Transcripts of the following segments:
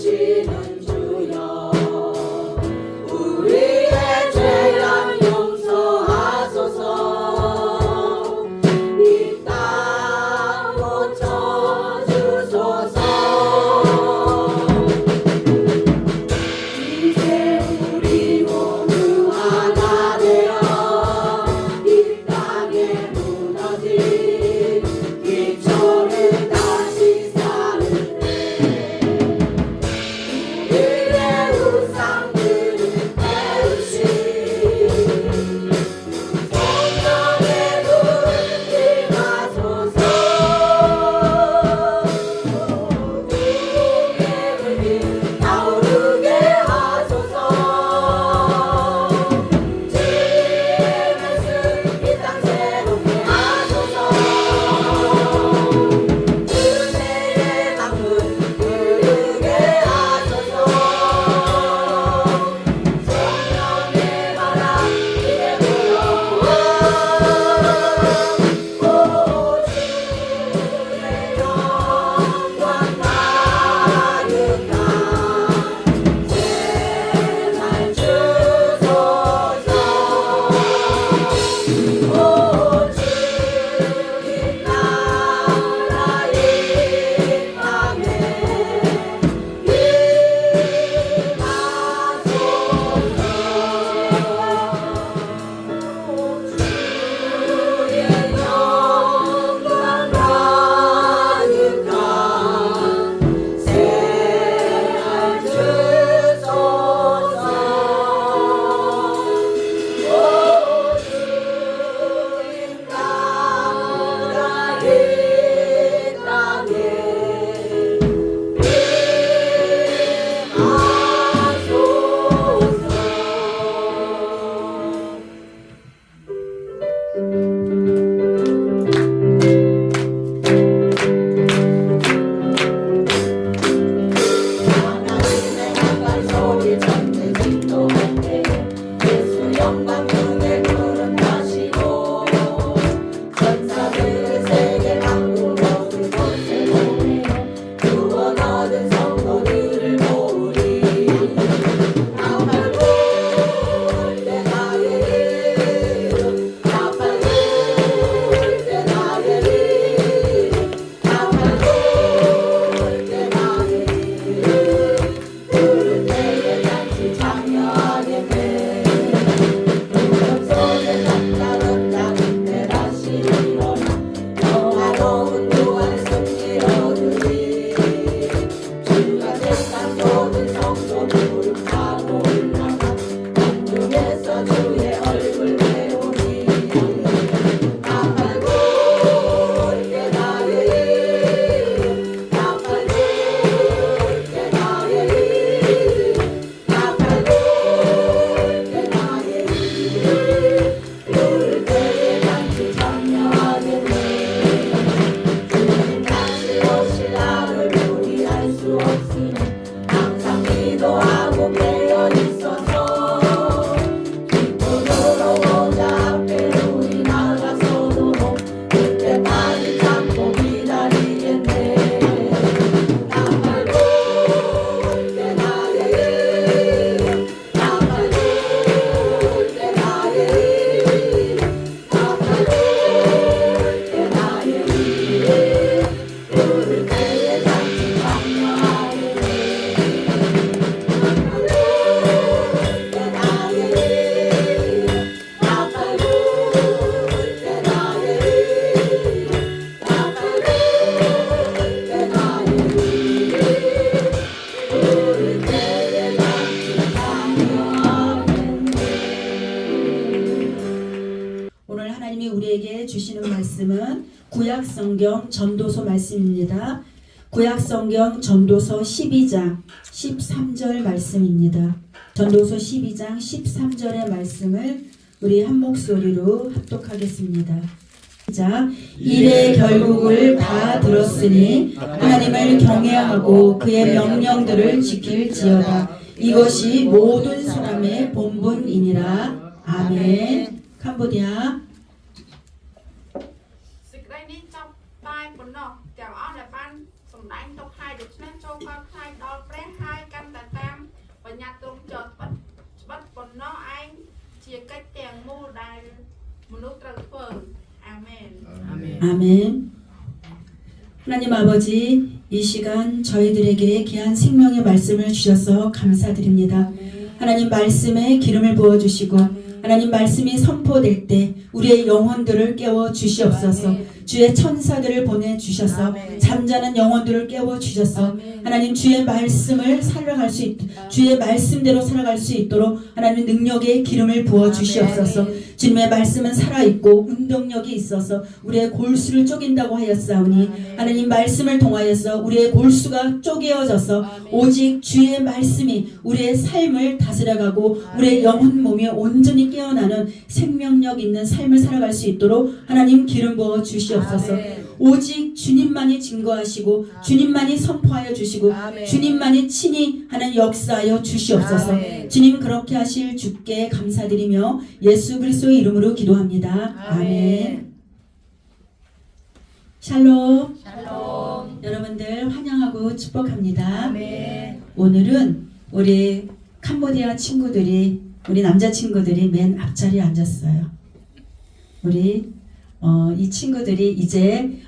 오시는 주여 우리의 죄악 용서하소서 이 땅 고쳐주소서 이제 우리 모두 하나 되어 이 땅에 무너진 기초를 다시 쌓을 때 우리의 우상들을 깨우시 성령의 불을 임하소서 우리의 타오르게 하소서 주의 말씀 이 땅 새롭게 하소서 은혜의 강물 흐르게 하소서 성령의 바람 이제 불어와 오 주의 영광 가득한 제발 주소서 오 주님 나라 이 땅에 임하소서 주의 영광 가득한 새알 주소서 오 주님 나라 이 땅에 하나님의 한발 소리 전대 진동할 때 예수 영광 중에 구름 타시고 천사들의 세계 강구로 그곳에 보내 구원 얻은 성도들을 모으리 나팔 불때 나의 이름 나팔 불때 나의 이름 나팔 불때 나의 이름 부를 때에 같이 참여하겠네 무덤 속에 닥달었다는 때 다시 일어나 영화로운 구원의 승리 얻으리 주가 택한 모든 성도 무릎 타고 올라가 공중에서 주의 얼굴 배우니 나팔 불때 나의 이름 나팔 불때 나의 이름 나팔 불때 나의 이름 부를 때에 같이 참여하겠네 주님 다시 오실 날을 우리 알 수 없으니 항상 기도하고 깨어 있어서 기쁨으로 보좌 앞에 우리 나가서도 그때까지 참고 기다리겠네 나팔 불때 나의 이름 나팔 불때 나의 이름 나팔 불때 나의 이름 부를 때에 같이 참여하겠네 나팔 불때 나의 이름 나팔 불때 나의 이름 나팔 불때 나의 이름 부를 때에 같이 참여하겠네 오늘 하나님이 우리에게 주시는 말씀은 구약성경 전도서 말씀입니다. 구약성경 전도서 12장 13절 말씀입니다. 전도서 12장 13절의 말씀을 우리 한 목소리로 합독하겠습니다. 자, 일의 결국을 다 들었으니 하나님을 경외하고 그의 명령들을 지킬지어다. 이것이 모든 사람의 본분이니라. 아멘. 캄보디아. សេចក្តីនេះចប់តែប៉ុណ្ណោះទាំងអស់ដែលបានសម្ដែងទុកឲ្យដូច្នេះចូលកល់ខ្លាចដល់ព្រះហើយ មនុស្សត្រូវធ្វើអាមែន 아멘. 하나님 아버지, 이 시간 저희들에게 귀한 생명의 말씀을 주셔서 감사드립니다. 하나님 말씀에 기름을 부어주시고 하나님 말씀이 선포될 때 우리의 영혼들을 깨워 주시옵소서. 주의 천사들을 보내주셔서 잠자는 영혼들을 깨워 주셔서 하나님 주의 말씀을 살아갈 수 주의 말씀대로 살아갈 수 있도록 하나님 능력의 기름을 부어 주시옵소서. 주님의 말씀은 살아있고 운동력이 있어서 우리의 골수를 쪼갠다고 하였사오니 하나님 말씀을 통하여서 우리의 골수가 쪼개어져서 오직 주의 말씀이 우리의 삶을 다스려가고 우리의 영혼 몸이 온전히 깨어나는 생명력 있는 삶을 살아갈 수 있도록 하나님 기름 부어 주시옵소서. 오직 주님만이 증거하시고 주님만이 선포하여 주시고 주님만이 친히 하나님 역사하여 주시옵소서. 주님 그렇게 하실 주께 감사드리며 예수 그리스도의 이름으로 기도합니다. 아멘. 샬롬. 여러분들 환영하고 축복합니다. 오늘은 우리 캄보디아 친구들이 우리 남자 친구들이 맨 앞자리에 앉았어요. 우리 이 친구들이 이제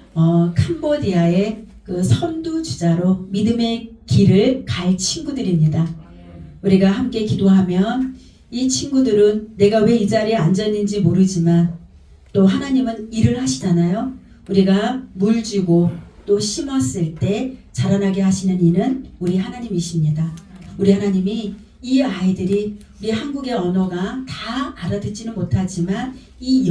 캄보디아의 그 선두주자로 믿음의 길을 갈 친구들입니다. 우리가 함께 기도하면 이 친구들은 내가 왜 이 자리에 앉았는지 모르지만 또 하나님은 일을 하시잖아요. 우리가 물 주고 또 심었을 때 자라나게 하시는 이는 우리 하나님이십니다. 우리 하나님이 이 아이들이 우리 한국의 언어가 다 알아듣지는 못하지만 이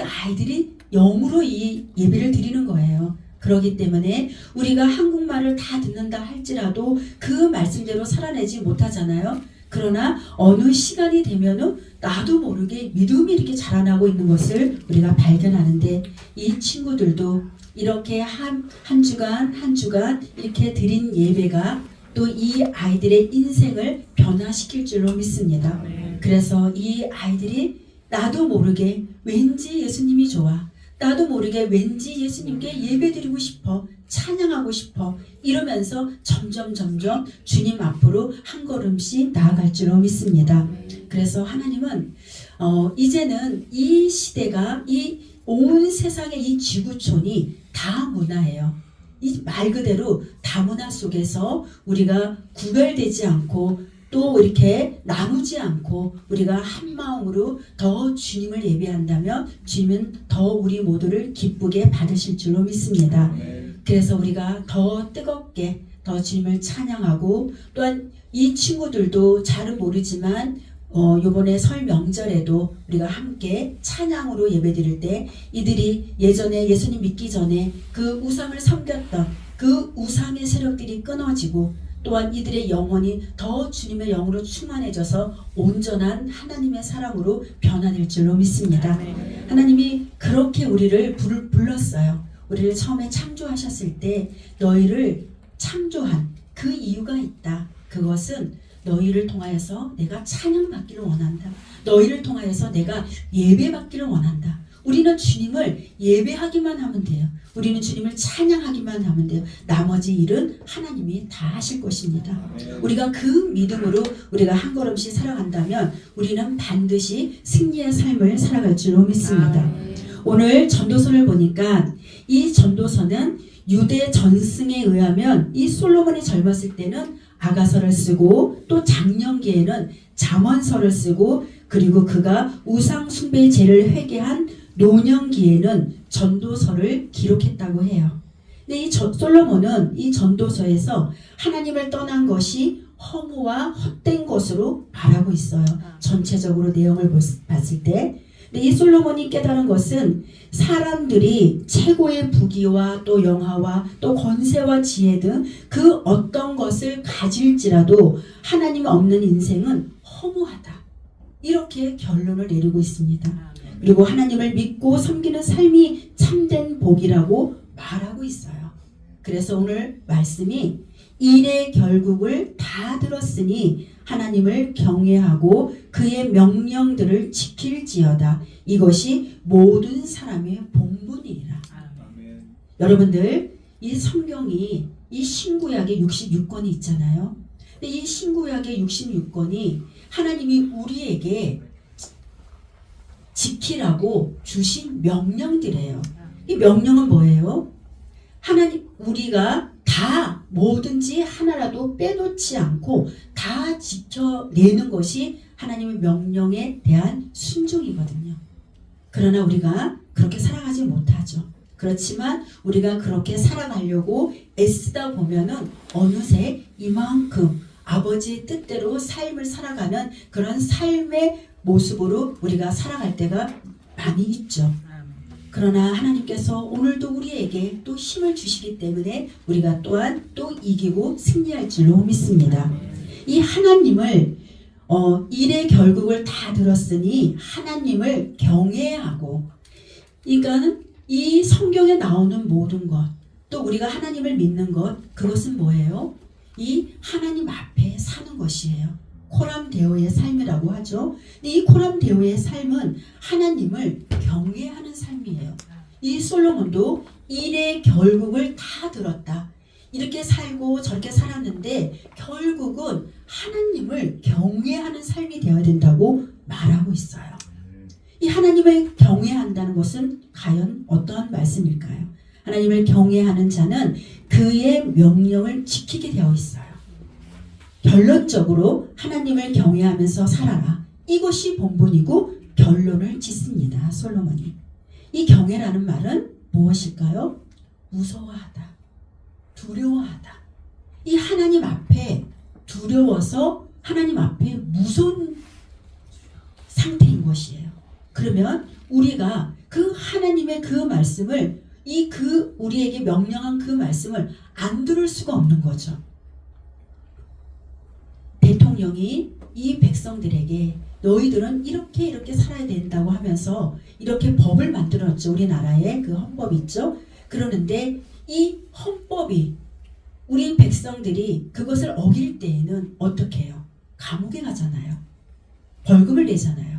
아이들이 영으로 이 예배를 드리는 거예요. 그렇기 때문에 우리가 한국말을 다 듣는다 할지라도 그 말씀대로 살아내지 못하잖아요. 그러나 어느 시간이 되면은 나도 모르게 믿음이 이렇게 자라나고 있는 것을 우리가 발견하는데 이 친구들도 이렇게 한 주간 이렇게 드린 예배가 또 이 아이들의 인생을 변화시킬 줄로 믿습니다. 그래서 이 아이들이 나도 모르게 왠지 예수님이 좋아. 나도 모르게 왠지 예수님께 예배드리고 싶어. 찬양하고 싶어. 이러면서 점점 주님 앞으로 한 걸음씩 나아갈 줄로 믿습니다. 그래서 하나님은 이제는 이 시대가 이 온 세상의 이 지구촌이 다문화예요. 이 말 그대로 다문화 속에서 우리가 구별되지 않고 또 이렇게 나누지 않고 우리가 한 마음으로 더 주님을 예배한다면 주님은 더 우리 모두를 기쁘게 받으실 줄로 믿습니다. 그래서 우리가 더 뜨겁게 더 주님을 찬양하고 또한 이 친구들도 잘은 모르지만 요번에 설 명절에도 우리가 함께 찬양으로 예배드릴 때 이들이 예전에 예수님 믿기 전에 그 우상을 섬겼던 그 우상의 세력들이 끊어지고 또한 이들의 영혼이 더 주님의 영으로 충만해져서 온전한 하나님의 사랑으로 변화될 줄로 믿습니다. 하나님이 그렇게 우리를 불렀어요. 우리를 처음에 창조하셨을 때 너희를 창조한 그 이유가 있다. 그것은 너희를 통하여서 내가 찬양받기를 원한다. 너희를 통하여서 내가 예배받기를 원한다. 우리는 주님을 예배하기만 하면 돼요. 우리는 주님을 찬양하기만 하면 돼요. 나머지 일은 하나님이 다 하실 것입니다. 우리가 그 믿음으로 우리가 한 걸음씩 살아간다면 우리는 반드시 승리의 삶을 살아갈 줄로 믿습니다. 오늘 전도서를 보니까 이 전도서는 유대 전승에 의하면 이 솔로몬이 젊었을 때는 아가서를 쓰고 또 장년기에는 잠언서를 쓰고 그리고 그가 우상 숭배의 죄를 회개한 노년기에는 전도서를 기록했다고 해요. 근데 이 솔로몬은 이 전도서에서 하나님을 떠난 것이 허무와 헛된 것으로 말하고 있어요. 전체적으로 내용을 봤을 때. 근데 이 솔로몬이 깨달은 것은 사람들이 최고의 부귀와 또 영화와 또 권세와 지혜 등 그 어떤 것을 가질지라도 하나님 없는 인생은 허무하다. 이렇게 결론을 내리고 있습니다. 그리고 하나님을 믿고 섬기는 삶이 참된 복이라고 말하고 있어요. 그래서 오늘 말씀이 일의 결국을 다 들었으니 하나님을 경외하고 그의 명령들을 지킬지어다. 이것이 모든 사람의 본분이라. 여러분들 이 성경이 이 신구약에 66권이 있잖아요. 근데 이 신구약의 66권이 하나님이 우리에게 지키라고 주신 명령들이에요. 이 명령은 뭐예요? 하나님, 우리가 다 뭐든지 하나라도 빼놓지 않고 다 지켜내는 것이 하나님의 명령에 대한 순종이거든요. 그러나 우리가 그렇게 살아가지 못하죠. 그렇지만 우리가 그렇게 살아가려고 애쓰다 보면은 어느새 이만큼 아버지의 뜻대로 삶을 살아가는 그런 삶의 모습으로 우리가 살아갈 때가 많이 있죠. 그러나 하나님께서 오늘도 우리에게 또 힘을 주시기 때문에 우리가 또한 또 이기고 승리할 줄로 믿습니다. 이 하나님을 일의 결국을 다 들었으니 하나님을 경외하고, 그러니까 이 성경에 나오는 모든 것, 또 우리가 하나님을 믿는 것, 그것은 뭐예요? 이 하나님 앞에 사는 것이에요. 코람데오의 삶이라고 하죠. 근데 이 코람데오의 삶은 하나님을 경외하는 삶이에요. 이 솔로몬도 일의 결국을 다 들었다. 이렇게 살고 저렇게 살았는데 결국은 하나님을 경외하는 삶이 되어야 된다고 말하고 있어요. 이 하나님을 경외한다는 것은 과연 어떠한 말씀일까요? 하나님을 경외하는 자는 그의 명령을 지키게 되어 있어요. 결론적으로 하나님을 경외하면서 살아라. 이것이 본분이고 결론을 짓습니다. 솔로몬이. 이 경외라는 말은 무엇일까요? 무서워하다. 두려워하다. 이 하나님 앞에 두려워서 하나님 앞에 무서운 상태인 것이에요. 그러면 우리가 그 하나님의 그 말씀을 우리에게 명령한 그 말씀을 안 들을 수가 없는 거죠. 대통령이 이 백성들에게 너희들은 이렇게 살아야 된다고 하면서 이렇게 법을 만들었죠. 우리나라에 그 헌법이 있죠. 그러는데 이 헌법이 우리 백성들이 그것을 어길 때에는 어떻게 해요? 감옥에 가잖아요. 벌금을 내잖아요.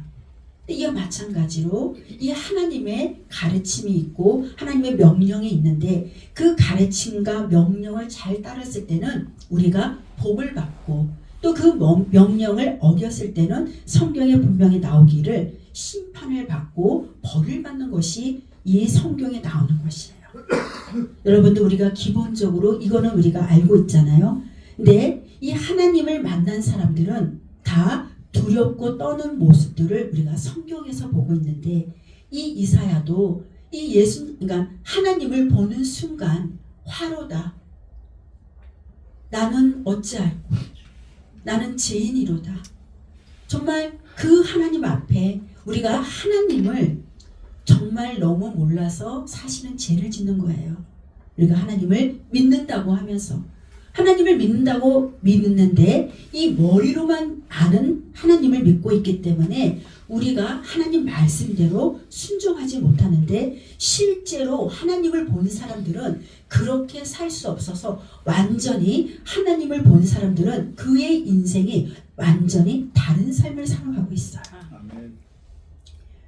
이와 마찬가지로 이 하나님의 가르침이 있고 하나님의 명령이 있는데 그 가르침과 명령을 잘 따랐을 때는 우리가 복을 받고, 또 그 명령을 어겼을 때는 성경에 분명히 나오기를 심판을 받고 벌을 받는 것이 이 성경에 나오는 것이에요. 여러분들, 우리가 기본적으로 이거는 우리가 알고 있잖아요. 근데 이 하나님을 만난 사람들은 다 두렵고 떠는 모습들을 우리가 성경에서 보고 있는데, 이 이사야도 그러니까 하나님을 보는 순간 화로다. 나는 어찌할꼬. 나는 죄인이로다. 정말 그 하나님 앞에 우리가 하나님을 정말 너무 몰라서 사실은 죄를 짓는 거예요. 우리가 하나님을 믿는다고 하면서, 하나님을 믿는데 이 머리로만 아는 하나님을 믿고 있기 때문에 우리가 하나님 말씀대로 순종하지 못하는데, 실제로 하나님을 본 사람들은 그렇게 살 수 없어서 완전히 하나님을 본 사람들은 그의 인생이 완전히 다른 삶을 살아가고 있어요.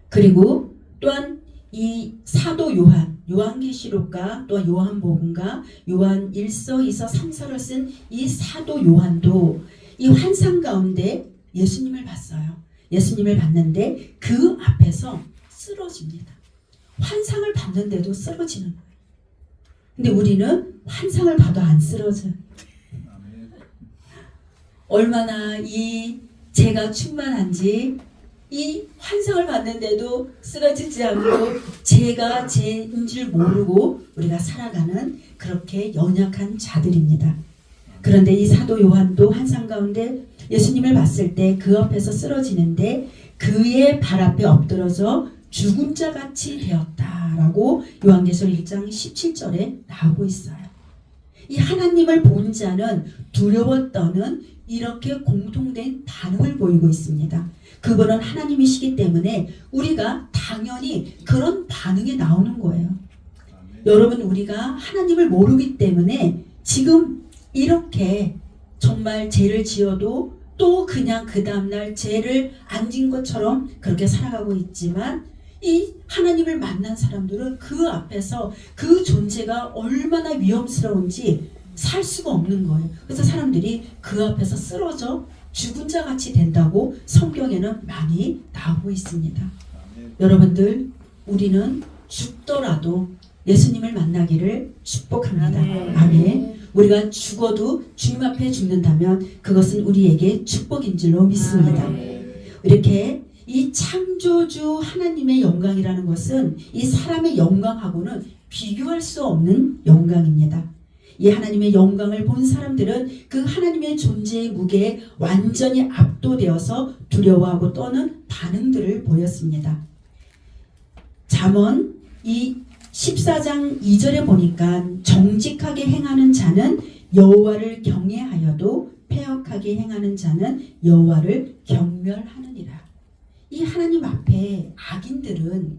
그리고 또한 이 사도 요한계시록과 또 요한복음과 요한 1서, 2서, 3서를 쓴 이 사도 요한도 이 환상 가운데 예수님을 봤어요. 예수님을 봤는데 그 앞에서 쓰러집니다. 환상을 봤는데도 쓰러지는 거예요. 근데 우리는 환상을 봐도 안 쓰러져요. 얼마나 이 죄가 충만한지, 이 환상을 봤는데도 쓰러지지 않고 죄가 죄인 줄 모르고 우리가 살아가는 그렇게 연약한 자들입니다. 그런데 이 사도 요한도 환상 가운데 예수님을 봤을 때 그 앞에서 쓰러지는데 그의 발 앞에 엎드러져 죽은 자 같이 되었다라고 요한계시록 1장 17절에 나오고 있어요. 이 하나님을 본 자는 두려워 떠는 이렇게 공통된 반응을 보이고 있습니다. 그분은 하나님이시기 때문에 우리가 당연히 그런 반응이 나오는 거예요. 여러분, 우리가 하나님을 모르기 때문에 지금 이렇게 정말 죄를 지어도 또 그냥 그 다음날 죄를 안 진 것처럼 그렇게 살아가고 있지만, 이 하나님을 만난 사람들은 그 앞에서 그 존재가 얼마나 위험스러운지 살 수가 없는 거예요. 그래서 사람들이 그 앞에서 쓰러져 죽은 자 같이 된다고 성경에는 많이 나오고 있습니다. 여러분들, 우리는 죽더라도 예수님을 만나기를 축복합니다. 아멘. 우리가 죽어도 주님 앞에 죽는다면 그것은 우리에게 축복인 줄로 믿습니다. 이렇게 이 창조주 하나님의 영광이라는 것은 이 사람의 영광하고는 비교할 수 없는 영광입니다. 이 하나님의 영광을 본 사람들은 그 하나님의 존재의 무게에 완전히 압도되어서 두려워하고 떠는 반응들을 보였습니다. 잠언 이 14장 2절에 보니까 정직하게 행하는 자는 여호와를 경외하여도 패역하게 행하는 자는 여호와를 경멸하느니라. 이 하나님 앞에 악인들은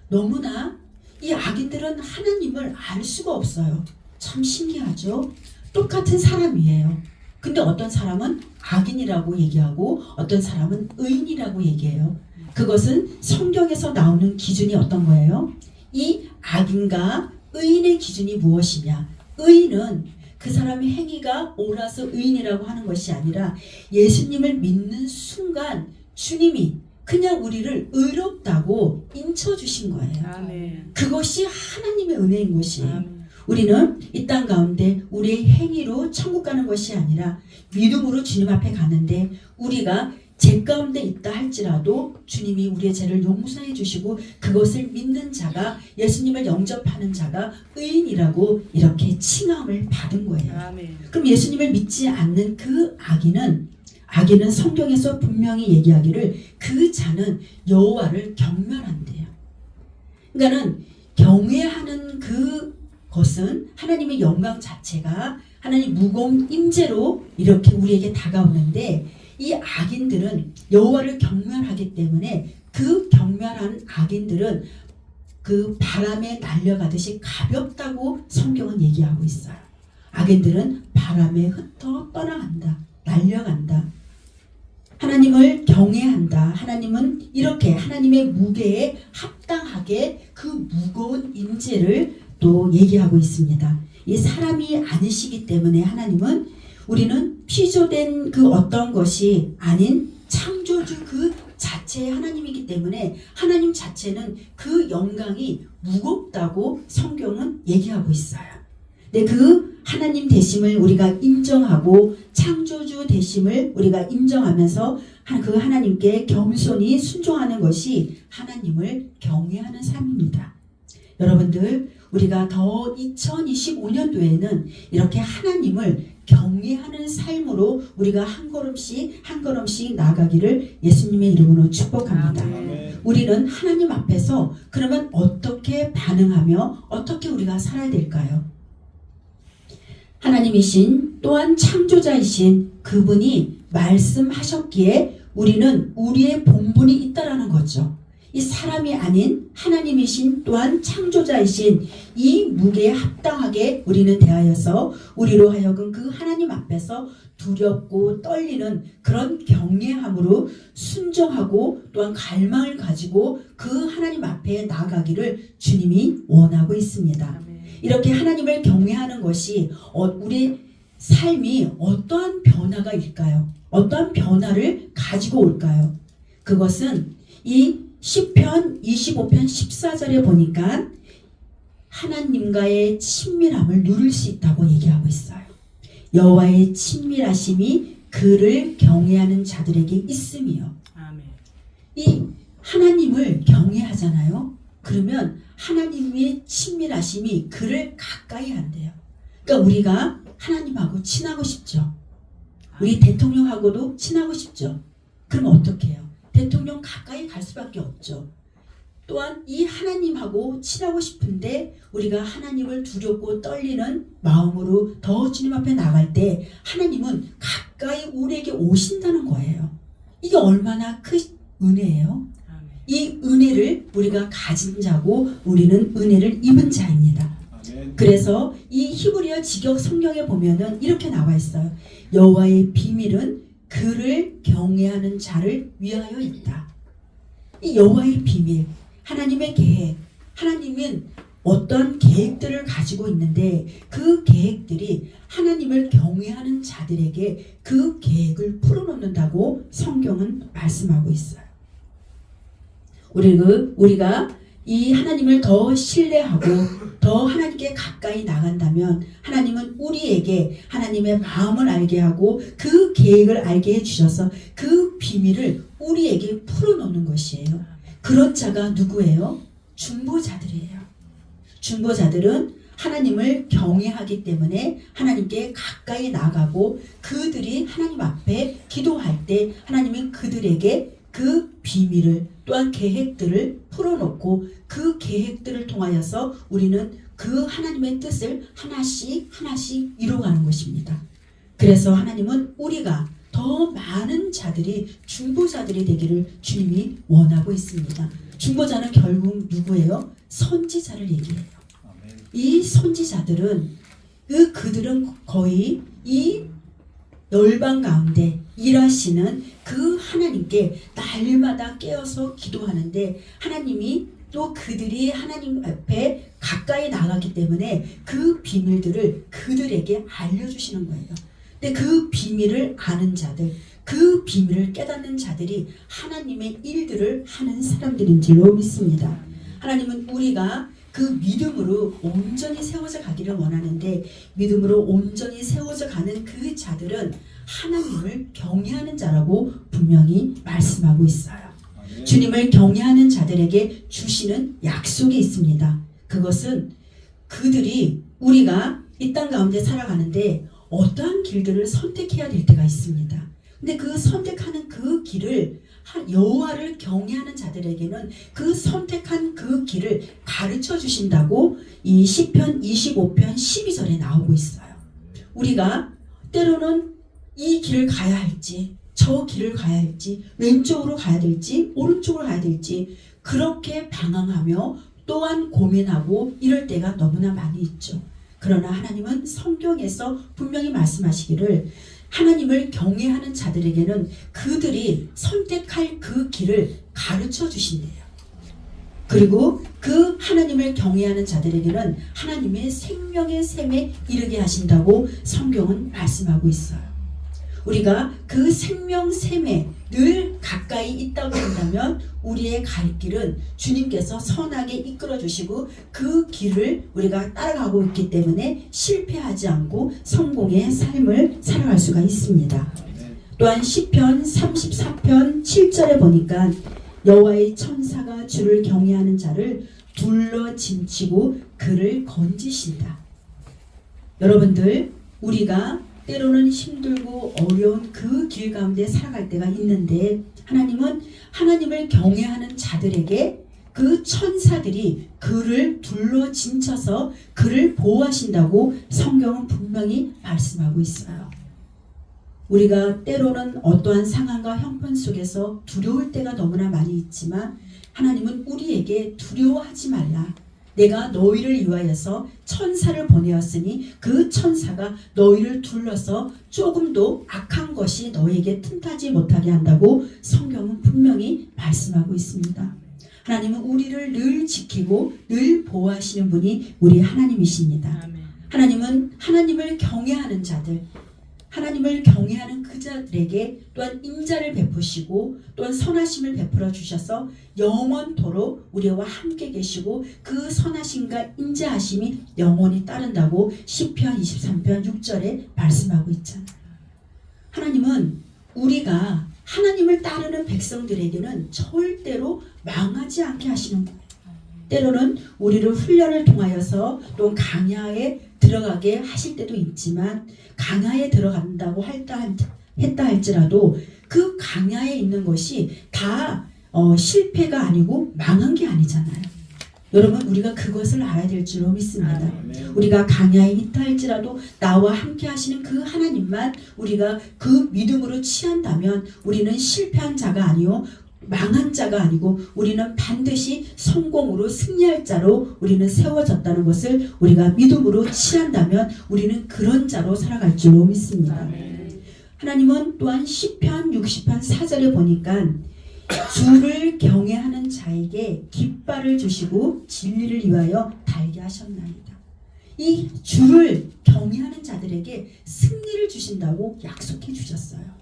너무나 이 악인들은 하나님을 알 수가 없어요. 참 신기하죠? 똑같은 사람이에요. 근데 어떤 사람은 악인이라고 얘기하고 어떤 사람은 의인이라고 얘기해요. 그것은 성경에서 나오는 기준이 어떤 거예요? 이 악인과 의인의 기준이 무엇이냐? 의인은 그 사람의 행위가 옳아서 의인이라고 하는 것이 아니라 예수님을 믿는 순간 주님이 그냥 우리를 의롭다고 인쳐주신 거예요. 아멘. 그것이 하나님의 은혜인 것이에요. 아멘. 우리는 이 땅 가운데 우리의 행위로 천국 가는 것이 아니라 믿음으로 주님 앞에 가는데 우리가 죄 가운데 있다 할지라도 주님이 우리의 죄를 용서해 주시고 그것을 믿는 자가 예수님을 영접하는 자가 의인이라고 이렇게 칭함을 받은 거예요. 아멘. 그럼 예수님을 믿지 않는 그 악인은 성경에서 분명히 얘기하기를 그 자는 여호와를 경멸한대요. 그러니까는 경외하는 그것은 하나님의 영광 자체가 하나님 무거운 임재로 이렇게 우리에게 다가오는데 이 악인들은 여호와를 경멸하기 때문에 그 경멸한 악인들은 그 바람에 날려가듯이 가볍다고 성경은 얘기하고 있어요. 악인들은 바람에 흩어 떠나간다. 날려간다. 하나님을 경외한다. 하나님은 이렇게 하나님의 무게에 합당하게 그 무거운 임재를 또 얘기하고 있습니다. 이 사람이 아니시기 때문에 하나님은 우리는 피조된 그 어떤 것이 아닌 창조주 그 자체의 하나님이기 때문에 하나님 자체는 그 영광이 무겁다고 성경은 얘기하고 있어요. 근데 그 하나님 되심을 우리가 인정하고 창조주 되심을 우리가 인정하면서 그 하나님께 겸손히 순종하는 것이 하나님을 경외하는 삶입니다. 여러분들, 우리가 더 2025년도에는 이렇게 하나님을 경외하는 삶으로 우리가 한 걸음씩 한 걸음씩 나아가기를 예수님의 이름으로 축복합니다. 아멘. 우리는 하나님 앞에서 그러면 어떻게 반응하며 어떻게 우리가 살아야 될까요? 하나님이신 또한 창조자이신 그분이 말씀하셨기에 우리는 우리의 본분이 있다라는 거죠. 이 사람이 아닌 하나님이신 또한 창조자이신 이 무게에 합당하게 우리는 대하여서 우리로 하여금 그 하나님 앞에서 두렵고 떨리는 그런 경외함으로 순종하고 또한 갈망을 가지고 그 하나님 앞에 나아가기를 주님이 원하고 있습니다. 아멘. 이렇게 하나님을 경외하는 것이 우리 삶이 어떠한 변화가 일까요? 어떠한 변화를 가지고 올까요? 그것은 이 시편 25편 14절에 보니까 하나님과의 친밀함을 누릴 수 있다고 얘기하고 있어요. 여호와의 친밀하심이 그를 경외하는 자들에게 있음이요. 아멘. 이 하나님을 경외하잖아요. 그러면 하나님의 친밀하심이 그를 가까이 한대요. 그러니까 우리가 하나님하고 친하고 싶죠. 우리 대통령하고도 친하고 싶죠. 그럼 어떻게 해요? 대통령 가까이 갈 수밖에 없죠. 또한 이 하나님하고 친하고 싶은데 우리가 하나님을 두렵고 떨리는 마음으로 더 주님 앞에 나갈 때 하나님은 가까이 우리에게 오신다는 거예요. 이게 얼마나 큰 은혜예요. 아멘. 이 은혜를 우리가 가진 자고 우리는 은혜를 입은 자입니다. 아멘. 그래서 이 히브리어 직역 성경에 보면은 이렇게 나와 있어요. 여호와의 비밀은 그를 경외하는 자를 위하여 있다. 이 여호와의 비밀, 하나님의 계획, 하나님은 어떤 계획들을 가지고 있는데 그 계획들이 하나님을 경외하는 자들에게 그 계획을 풀어놓는다고 성경은 말씀하고 있어요. 우리가 이 하나님을 더 신뢰하고 더 하나님께 가까이 나간다면 하나님은 우리에게 하나님의 마음을 알게 하고 그 계획을 알게 해주셔서 그 비밀을 우리에게 풀어놓는 것이에요. 그런 자가 누구예요? 중보자들이에요. 중보자들은 하나님을 경외하기 때문에 하나님께 가까이 나가고 그들이 하나님 앞에 기도할 때 하나님은 그들에게 그 비밀을 또한 계획들을 풀어놓고 그 계획들을 통하여서 우리는 그 하나님의 뜻을 하나씩 이뤄가는 것입니다. 그래서 하나님은 우리가 더 많은 자들이 중보자들이 되기를 주님이 원하고 있습니다. 중보자는 결국 누구예요? 선지자를 얘기해요. 이 선지자들은 그들은 거의 이 열방 가운데 일하시는 그 하나님께 날마다 깨어서 기도하는데 하나님이 또 그들이 하나님 앞에 가까이 나가기 때문에 그 비밀들을 그들에게 알려주시는 거예요. 근데 그 비밀을 아는 자들, 그 비밀을 깨닫는 자들이 하나님의 일들을 하는 사람들인 줄로 믿습니다. 하나님은 우리가 그 믿음으로 온전히 세워져 가기를 원하는데 믿음으로 온전히 세워져 가는 그 자들은 하나님을 경외하는 자라고 분명히 말씀하고 있어요. 주님을 경외하는 자들에게 주시는 약속이 있습니다. 그것은 그들이 우리가 이 땅 가운데 살아가는데 어떠한 길들을 선택해야 될 때가 있습니다. 근데 그 선택하는 그 길을 여호와를 경외하는 자들에게는 그 선택한 그 길을 가르쳐 주신다고 이 시편 25편 12절에 나오고 있어요. 우리가 때로는 이 길을 가야 할지 저 길을 가야 할지 왼쪽으로 가야 될지 오른쪽으로 가야 될지 그렇게 방황하며 또한 고민하고 이럴 때가 너무나 많이 있죠. 그러나 하나님은 성경에서 분명히 말씀하시기를 하나님을 경외하는 자들에게는 그들이 선택할 그 길을 가르쳐 주신대요. 그리고 그 하나님을 경외하는 자들에게는 하나님의 생명의 샘에 이르게 하신다고 성경은 말씀하고 있어요. 우리가 그 생명 샘에 늘 가까이 있다고 한다면 우리의 갈 길은 주님께서 선하게 이끌어 주시고 그 길을 우리가 따라가고 있기 때문에 실패하지 않고 성공의 삶을 살아갈 수가 있습니다. 또한 시편 34편 7절에 보니까 여호와의 천사가 주를 경외하는 자를 둘러 짐치고 그를 건지신다. 여러분들 우리가 때로는 힘들고 어려운 그 길 가운데 살아갈 때가 있는데 하나님은 하나님을 경외하는 자들에게 그 천사들이 그를 둘러 진쳐서 그를 보호하신다고 성경은 분명히 말씀하고 있어요. 우리가 때로는 어떠한 상황과 형편 속에서 두려울 때가 너무나 많이 있지만 하나님은 우리에게 두려워하지 말라. 내가 너희를 위하여서 천사를 보내었으니 그 천사가 너희를 둘러서 조금도 악한 것이 너희에게 틈타지 못하게 한다고 성경은 분명히 말씀하고 있습니다. 하나님은 우리를 늘 지키고 늘 보호하시는 분이 우리 하나님이십니다. 하나님은 하나님을 경외하는 자들, 하나님을 경외하는 그 자들에게 또한 인자를 베푸시고 또한 선하심을 베풀어 주셔서 영원토록 우리와 함께 계시고 그 선하심과 인자하심이 영원히 따른다고 시편 23편 6절에 말씀하고 있잖아요. 하나님은 우리가 하나님을 따르는 백성들에게는 절대로 망하지 않게 하시는 거예요. 때로는 우리를 훈련을 통하여서 또 강야에 들어가게 하실 때도 있지만 강야에 들어간다고 했다 할지라도 그 강야에 있는 것이 다 실패가 아니고 망한 게 아니잖아요. 여러분 우리가 그것을 알아야 될 줄로 믿습니다. 우리가 강야에 있다 할지라도 나와 함께 하시는 그 하나님만 우리가 그 믿음으로 취한다면 우리는 실패한 자가 아니요 망한 자가 아니고 우리는 반드시 성공으로 승리할 자로 우리는 세워졌다는 것을 우리가 믿음으로 취한다면 우리는 그런 자로 살아갈 줄로 믿습니다. 하나님은 또한 시편 60편 4절에 보니까 주를 경외하는 자에게 깃발을 주시고 진리를 위하여 달게 하셨나이다. 이 주를 경외하는 자들에게 승리를 주신다고 약속해 주셨어요.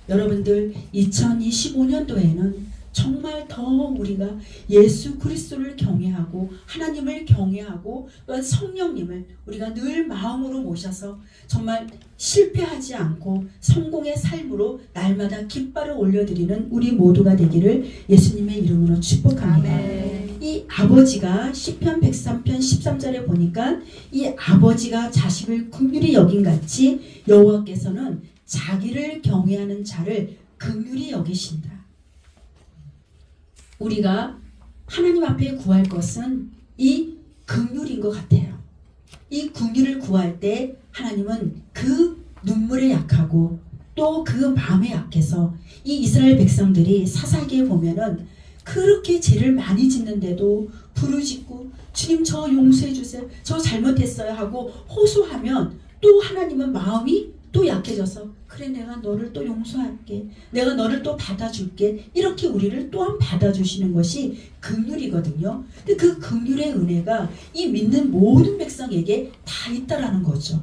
여러분들 2025년도에는 정말 더 우리가 예수 그리스도를 경외하고 하나님을 경외하고 또한 성령님을 우리가 늘 마음으로 모셔서 정말 실패하지 않고 성공의 삶으로 날마다 깃발을 올려드리는 우리 모두가 되기를 예수님의 이름으로 축복합니다. 아멘. 이 아버지가 시편 103편 13절에 보니까 이 아버지가 자식을 긍휼히 여긴 같이 여호와께서는 자기를 경외하는 자를 긍휼히 여기신다. 우리가 하나님 앞에 구할 것은 이 긍휼인 것 같아요. 이 긍휼을 구할 때 하나님은 그 눈물에 약하고 또 그 마음에 약해서 이 이스라엘 백성들이 사사기에 보면은 그렇게 죄를 많이 짓는데도 부르짖고 주님 저 용서해 주세요. 저 잘못했어요 하고 호소하면 또 하나님은 마음이 또 약해져서 그래 내가 너를 또 용서할게. 내가 너를 또 받아줄게. 이렇게 우리를 또한 받아주시는 것이 긍휼이거든요. 근데 그 긍휼의 은혜가 이 믿는 모든 백성에게 다 있다라는 거죠.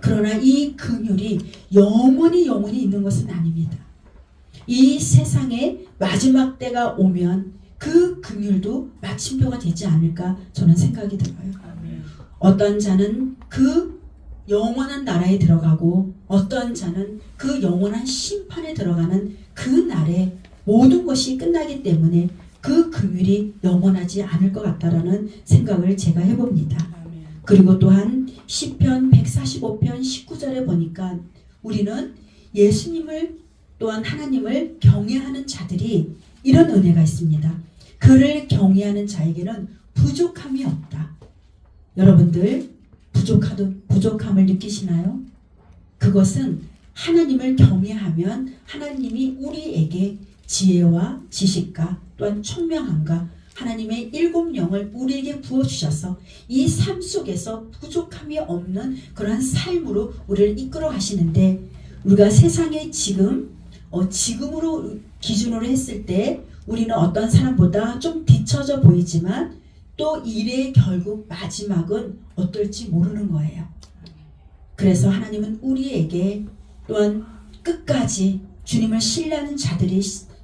그러나 이 긍휼이 영원히 있는 것은 아닙니다. 이 세상에 마지막 때가 오면 그 긍휼도 마침표가 되지 않을까 저는 생각이 들어요. 어떤 자는 그 영원한 나라에 들어가고 어떠한 자는 그 영원한 심판에 들어가는 그 날에 모든 것이 끝나기 때문에 그 긍휼이 영원하지 않을 것 같다라는 생각을 제가 해봅니다. 그리고 또한 시편 145편 19절에 보니까 우리는 예수님을 또한 하나님을 경외하는 자들이 이런 은혜가 있습니다. 그를 경외하는 자에게는 부족함이 없다. 여러분들 부족함을 느끼시나요? 그것은 하나님을 경외하면 하나님이 우리에게 지혜와 지식과 또한 총명함과 하나님의 일곱 영을 우리에게 부어주셔서 이 삶 속에서 부족함이 없는 그러한 삶으로 우리를 이끌어 가시는데 우리가 세상에 지금으로 기준으로 했을 때 우리는 어떤 사람보다 좀 뒤처져 보이지만 또 일의 결국 마지막은 어떨지 모르는 거예요. 그래서 하나님은 우리에게 또한 끝까지 주님을 신뢰하는 자들이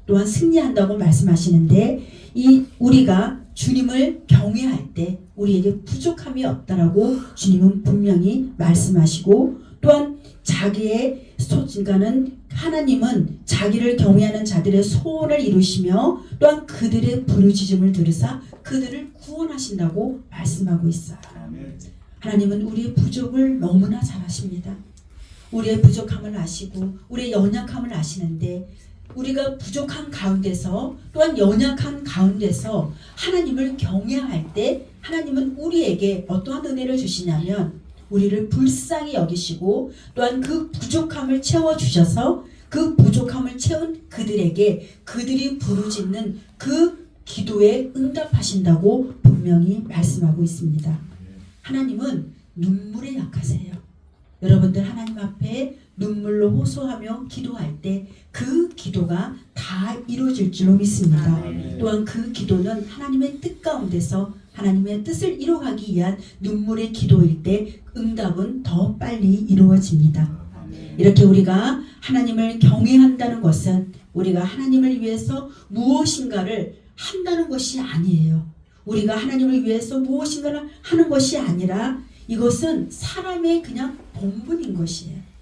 또한 승리한다고 말씀하시는데 이 우리가 주님을 경외할 때 우리에게 부족함이 없다라고 주님은 분명히 말씀하시고 또한 자기의 소진가는 하나님은 자기를 경외하는 자들의 소원을 이루시며 또한 그들의 부르짖음을 들으사 그들을 구원하신다고 말씀하고 있어요. 하나님은 우리의 부족을 너무나 잘 아십니다. 우리의 부족함을 아시고 우리의 연약함을 아시는데 우리가 부족한 가운데서 또한 연약한 가운데서 하나님을 경외할 때 하나님은 우리에게 어떠한 은혜를 주시냐면 우리를 불쌍히 여기시고 또한 그 부족함을 채워주셔서 그 부족함을 채운 그들에게 그들이 부르짖는 그 기도에 응답하신다고 분명히 말씀하고 있습니다. 하나님은 눈물에 약하세요. 여러분들 하나님 앞에 눈물로 호소하며 기도할 때 그 기도가 다 이루어질 줄로 믿습니다. 또한 그 기도는 하나님의 뜻 가운데서 하나님의 뜻을 이루어가기 위한 눈물의 기도일 때 응답은 더 빨리 이루어집니다. 이렇게 우리가 하나님을 경외한다는 것은 우리가 하나님을 위해서 무엇인가를 한다는 것이 아니에요. 우리가 하나님을 위해서 무엇인가를 하는 것이 아니라 이것은 사람의 그냥 본분인 것이에요.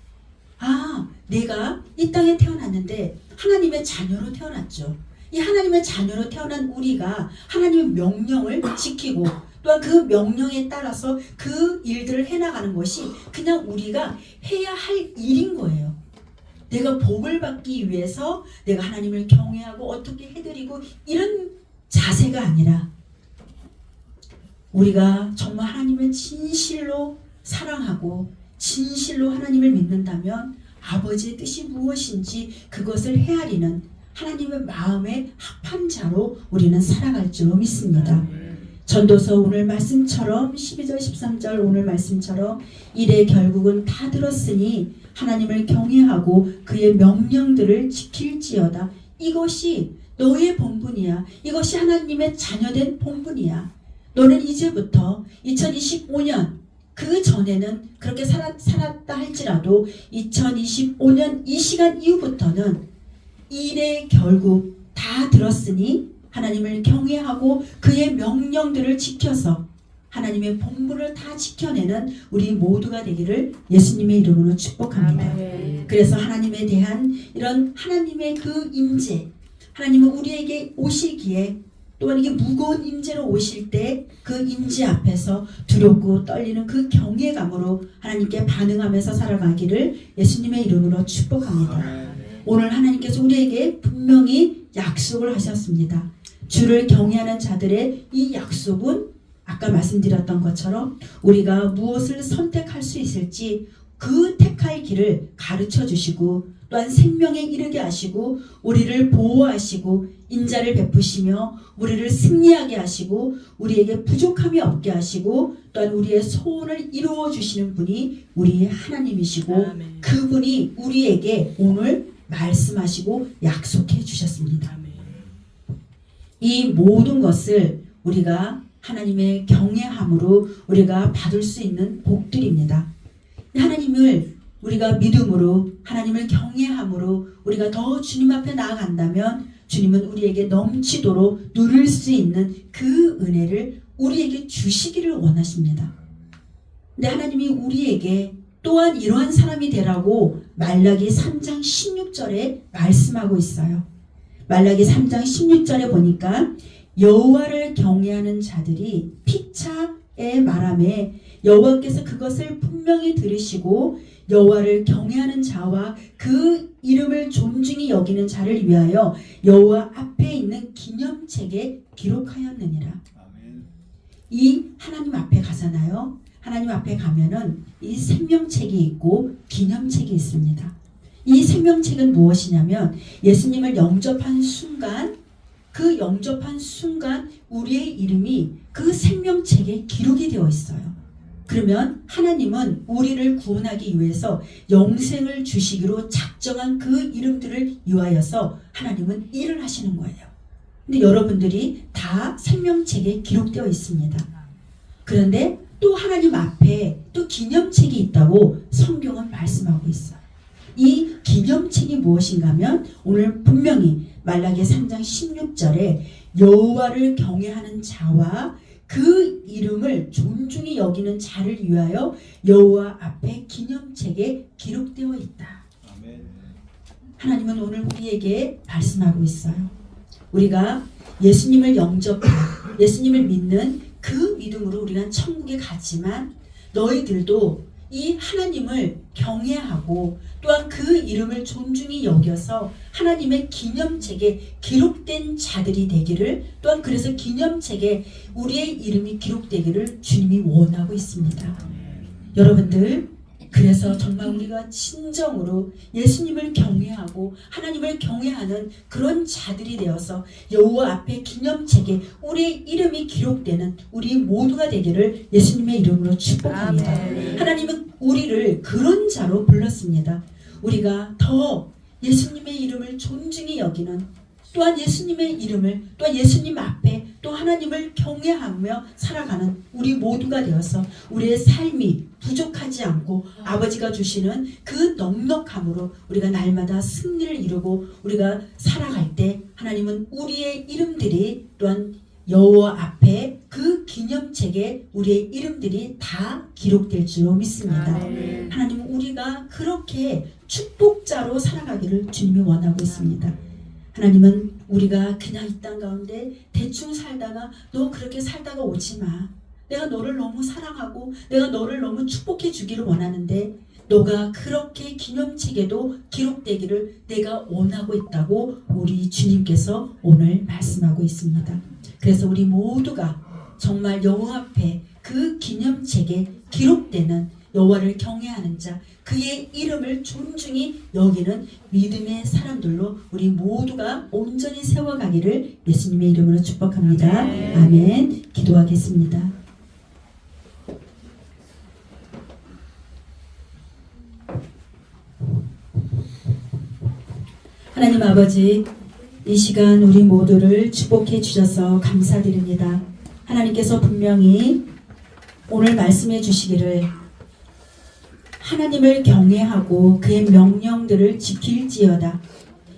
내가 이 땅에 태어났는데 하나님의 자녀로 태어났죠. 이 하나님의 자녀로 태어난 우리가 하나님의 명령을 지키고 또한 그 명령에 따라서 그 일들을 해나가는 것이 그냥 우리가 해야 할 일인 거예요. 내가 복을 받기 위해서 내가 하나님을 경외하고 어떻게 해드리고 이런 자세가 아니라 우리가 정말 하나님을 진실로 사랑하고 진실로 하나님을 믿는다면 아버지의 뜻이 무엇인지 그것을 헤아리는 하나님의 마음에 합한 자로 우리는 살아갈 줄로 믿습니다. 전도서 오늘 말씀처럼 12절 13절 오늘 말씀처럼 이래 결국은 다 들었으니 하나님을 경외하고 그의 명령들을 지킬지어다. 이것이 너의 본분이야. 이것이 하나님의 자녀된 본분이야. 너는 이제부터 2025년 그 전에는 그렇게 살았다 할지라도 2025년 이 시간 이후부터는 일의 결국 다 다 들었으니 하나님을 경외하고 그의 명령들을 지켜서 하나님의 본분을 다 지켜내는 우리 모두가 되기를 예수님의 이름으로 축복합니다. 그래서 하나님에 대한 이런 하나님의 그 임재, 하나님은 우리에게 오시기에 또한 이게 무거운 임재로 오실 때 그 임재 앞에서 두렵고 떨리는 그 경외감으로 하나님께 반응하면서 살아가기를 예수님의 이름으로 축복합니다. 오늘 하나님께서 우리에게 분명히 약속을 하셨습니다. 주를 경외하는 자들의 이 약속은 아까 말씀드렸던 것처럼 우리가 무엇을 선택할 수 있을지 그 택할 길을 가르쳐 주시고 또한 생명에 이르게 하시고 우리를 보호하시고 인자를 베푸시며 우리를 승리하게 하시고 우리에게 부족함이 없게 하시고 또한 우리의 소원을 이루어 주시는 분이 우리의 하나님이시고 아멘. 그분이 우리에게 오늘 말씀하시고 약속해 주셨습니다. 이 모든 것을 우리가 하나님의 경외함으로 우리가 받을 수 있는 복들입니다. 하나님을 우리가 믿음으로 하나님을 경외함으로 우리가 더 주님 앞에 나아간다면 주님은 우리에게 넘치도록 누릴 수 있는 그 은혜를 우리에게 주시기를 원하십니다. 근데 하나님이 우리에게 또한 이러한 사람이 되라고 말라기 3장 16절에 말씀하고 있어요. 말라기 3장 16절에 보니까 여호와를 경외하는 자들이 피차에 말하매 여호와께서 그것을 분명히 들으시고 여호와를 경외하는 자와 그 이름을 존중히 여기는 자를 위하여 여호와 앞에 있는 기념책에 기록하였느니라. 이 하나님 앞에 가잖아요. 하나님 앞에 가면은 이 생명책이 있고 기념책이 있습니다. 이 생명책은 무엇이냐면 예수님을 영접한 순간 그 영접한 순간 우리의 이름이 그 생명책에 기록이 되어 있어요. 그러면 하나님은 우리를 구원하기 위해서 영생을 주시기로 작정한 그 이름들을 위하여서 하나님은 일을 하시는 거예요. 근데 여러분들이 다 생명책에 기록되어 있습니다. 그런데 또 하나님 앞에 또 기념책이 있다고 성경은 말씀하고 있어요. 이 기념책이 무엇인가 하면 오늘 분명히 말라기 3장 16절에 여호와를 경외하는 자와 그 이름을 존중히 여기는 자를 위하여 여호와 앞에 기념책에 기록되어 있다. 아멘. 하나님은 오늘 우리에게 말씀하고 있어요. 우리가 예수님을 영접하고 예수님을 믿는 그 믿음으로 우리가 천국에 가지만 너희들도 이 하나님을 경외하고 또한 그 이름을 존중히 여겨서 하나님의 기념책에 기록된 자들이 되기를 또한 그래서 기념책에 우리의 이름이 기록되기를 주님이 원하고 있습니다. 여러분들 그래서 정말 우리가 진정으로 예수님을 경외하고 하나님을 경외하는 그런 자들이 되어서 여호와 앞에 기념책에 우리의 이름이 기록되는 우리 모두가 되기를 예수님의 이름으로 축복합니다. 아멘. 하나님은 우리를 그런 자로 불렀습니다. 우리가 더 예수님의 이름을 존중히 여기는 또한 예수님의 이름을 또한 예수님 앞에 또 하나님을 경외하며 살아가는 우리 모두가 되어서 우리의 삶이 부족하지 않고 아버지가 주시는 그 넉넉함으로 우리가 날마다 승리를 이루고 우리가 살아갈 때 하나님은 우리의 이름들이 또한 여호와 앞에 그 기념책에 우리의 이름들이 다 기록될 줄로 믿습니다. 아멘. 하나님은 우리가 그렇게 축복자로 살아가기를 주님이 원하고 있습니다. 하나님은 우리가 그냥 이 땅 가운데 대충 살다가 너 그렇게 살다가 오지 마. 내가 너를 너무 사랑하고 내가 너를 너무 축복해 주기를 원하는데 너가 그렇게 기념책에도 기록되기를 내가 원하고 있다고 우리 주님께서 오늘 말씀하고 있습니다. 그래서 우리 모두가 정말 여호와 앞에 그 기념책에 기록되는 여호와를 경외하는 자, 그의 이름을 존중히 여기는 믿음의 사람들로 우리 모두가 온전히 세워가기를 예수님의 이름으로 축복합니다. 아멘. 아멘. 기도하겠습니다. 하나님 아버지, 이 시간 우리 모두를 축복해 주셔서 감사드립니다. 하나님께서 분명히 오늘 말씀해 주시기를 하나님을 경외하고 그의 명령들을 지킬지어다.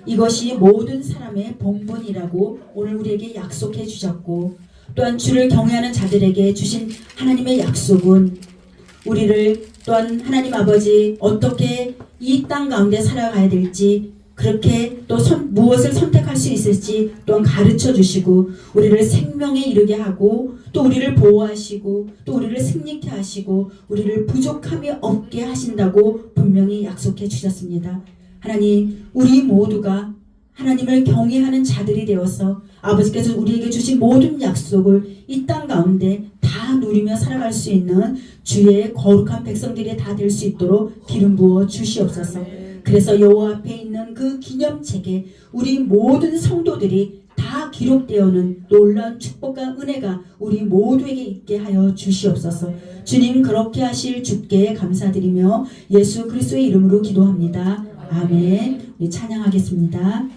이것이 모든 사람의 본분이라고 오늘 우리에게 약속해 주셨고, 또한 주를 경외하는 자들에게 주신 하나님의 약속은 우리를 또한 하나님 아버지 어떻게 이 땅 가운데 살아가야 될지, 그렇게 또 무엇을 선택할 수 있을지 또한 가르쳐 주시고, 우리를 생명에 이르게 하고, 또 우리를 보호하시고, 또 우리를 승리케 하시고, 우리를 부족함이 없게 하신다고 분명히 약속해 주셨습니다. 하나님, 우리 모두가 하나님을 경외하는 자들이 되어서 아버지께서 우리에게 주신 모든 약속을 이 땅 가운데 다 누리며 살아갈 수 있는 주의 거룩한 백성들이 다 될 수 있도록 기름 부어 주시옵소서. 그래서 여호와 앞에 있는 그 기념책에 우리 모든 성도들이 다 기록되어는 놀라운 축복과 은혜가 우리 모두에게 있게 하여 주시옵소서. 주님, 그렇게 하실 주께 감사드리며 예수 그리스도의 이름으로 기도합니다. 아멘. 우리 찬양하겠습니다.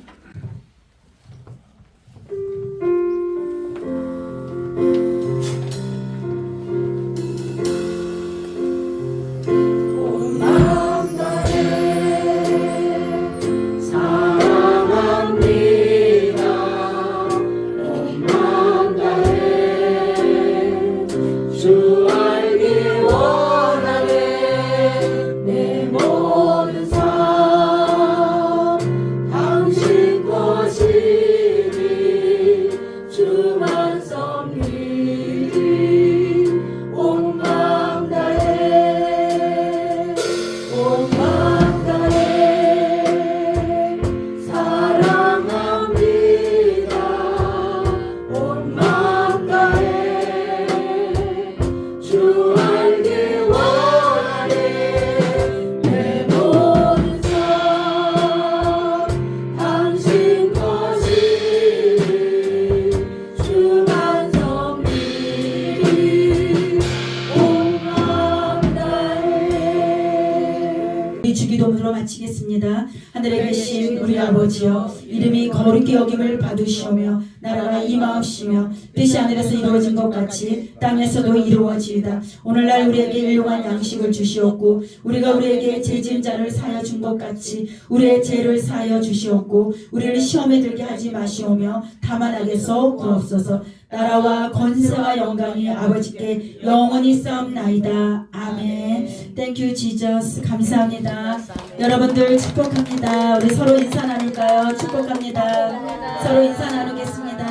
주 알기 원하네 내 모든 삶 당신 것이니 주만 섬기리 온 마음 다해 온 마음 다해 사랑합니다 온 마음 다해 주 알기 원하네 내 모든 삶 당신 것이니 주만 섬기리 온 마음 다해. 우리 주기도문으로 마치겠습니다. 하늘에 계신 우리 아버지여, 이름이 거룩히 여김을 받으시오며 나라가 임하옵시며 뜻이 하늘에서 이루어진 것 같이 땅에서도 이루어지이다. 오늘날 우리에게 일용할 양식을 주시옵고, 우리가 우리에게 죄 지은 자를 사하여 준 것 같이 우리의 죄를 사하여 주시옵고, 우리를 시험에 들게 하지 마시오며 다만 악에서 구하옵소서. 나라와 권세와 영광이 아버지께 영원히 싸움나이다. 아멘. Thank you, Jesus. 감사합니다. 여러분들 축복합니다. 우리 서로 인사 나눌까요? 축복합니다. 서로 인사 나누겠습니다.